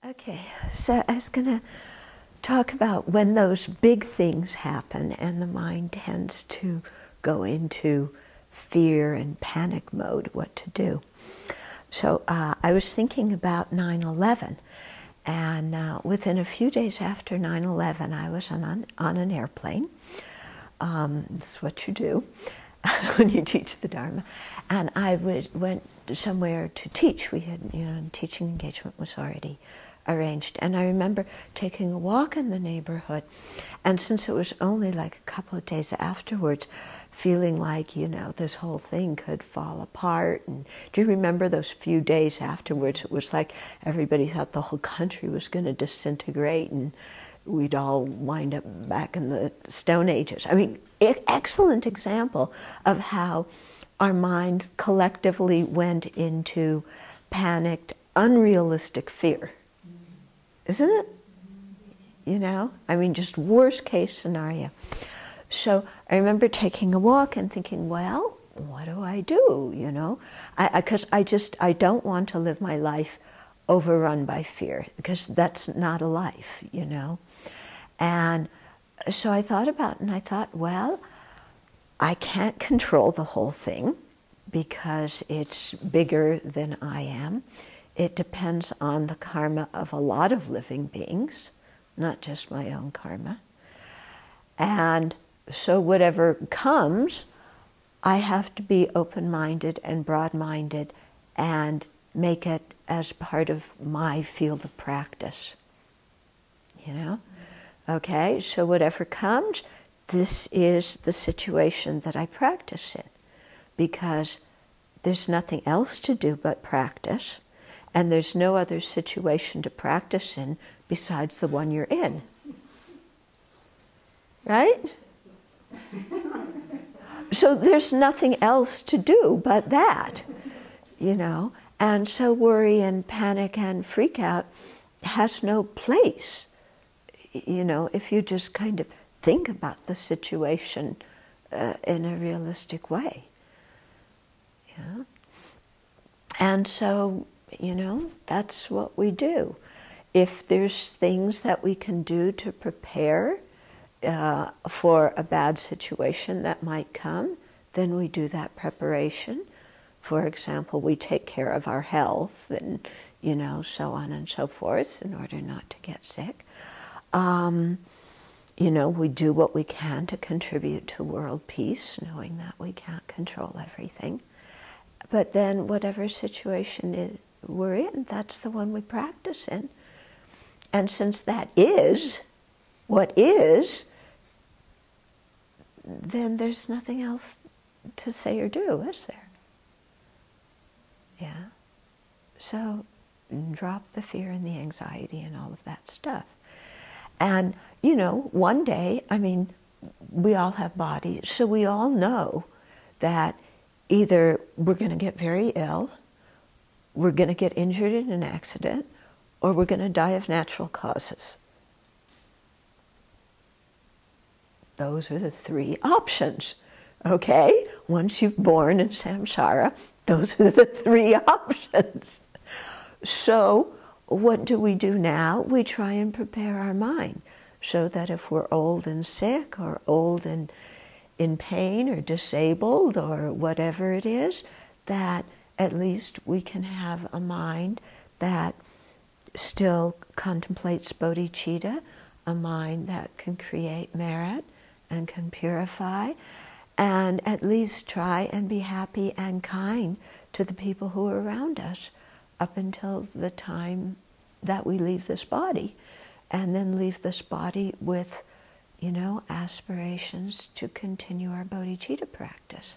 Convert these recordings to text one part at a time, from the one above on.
Okay, so I was going to talk about when those big things happen and the mind tends to go into fear and panic mode, what to do. So I was thinking about 9/11, and within a few days after 9/11, I was on an airplane. That's what you do when you teach the Dharma. And I went somewhere to teach. We had, teaching engagement was already arranged. And I remember taking a walk in the neighborhood, and since it was only like a couple of days afterwards, feeling like, this whole thing could fall apart. And do you remember those few days afterwards? It was like everybody thought the whole country was going to disintegrate and we'd all wind up back in the Stone Ages. I mean, excellent example of how our minds collectively went into panicked, unrealistic fear. Isn't it? I mean, just worst case scenario. So I remember taking a walk and thinking, well, what do I do, Because I don't want to live my life overrun by fear, because that's not a life, And so I thought about it, and I thought, well, I can't control the whole thing because it's bigger than I am. It depends on the karma of a lot of living beings, not just my own karma. And so whatever comes, I have to be open-minded and broad-minded and make it as part of my field of practice. Okay, so whatever comes, this is the situation that I practice in, because there's nothing else to do but practice, and there's no other situation to practice in besides the one you're in. Right? So there's nothing else to do but that, And so worry and panic and freak out has no place, if you just kind of think about the situation in a realistic way. Yeah. And so, that's what we do. If there's things that we can do to prepare for a bad situation that might come, then we do that preparation. For example, we take care of our health and, so on and so forth in order not to get sick. We do what we can to contribute to world peace, knowing that we can't control everything. But then whatever situation we're in, that's the one we practice in. And since that is what is, then there's nothing else to say or do, is there? Yeah. So drop the fear and the anxiety and all of that stuff. And, one day, we all have bodies, so we all know that either we're going to get very ill, we're going to get injured in an accident, or we're going to die of natural causes. Those are the three options, okay? Once you've born in samsara, those are the three options. So what do we do now? We try and prepare our mind so that if we're old and sick or old and in pain or disabled or whatever it is, that at least we can have a mind that still contemplates bodhicitta, a mind that can create merit and can purify, and at least try and be happy and kind to the people who are around us up until the time that we leave this body, and then leave this body with, aspirations to continue our bodhicitta practice.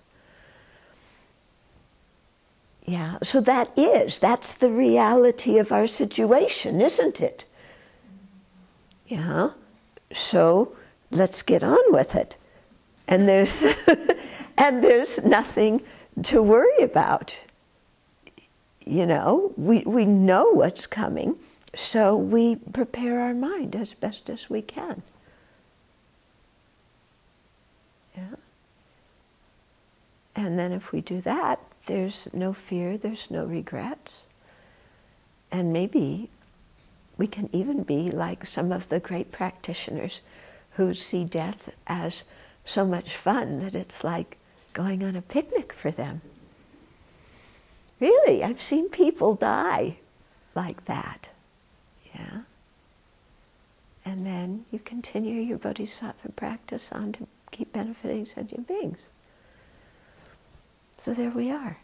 Yeah, so that's the reality of our situation, isn't it? Yeah, so let's get on with it. And there's and there's nothing to worry about. We know what's coming, so we prepare our mind as best as we can. Yeah. And then if we do that, there's no fear, there's no regrets. And maybe We can even be like some of the great practitioners who see death as so much fun that it's like going on a picnic for them. Really, I've seen people die like that. Yeah. And then you continue your bodhisattva practice on to keep benefiting sentient beings. So there we are.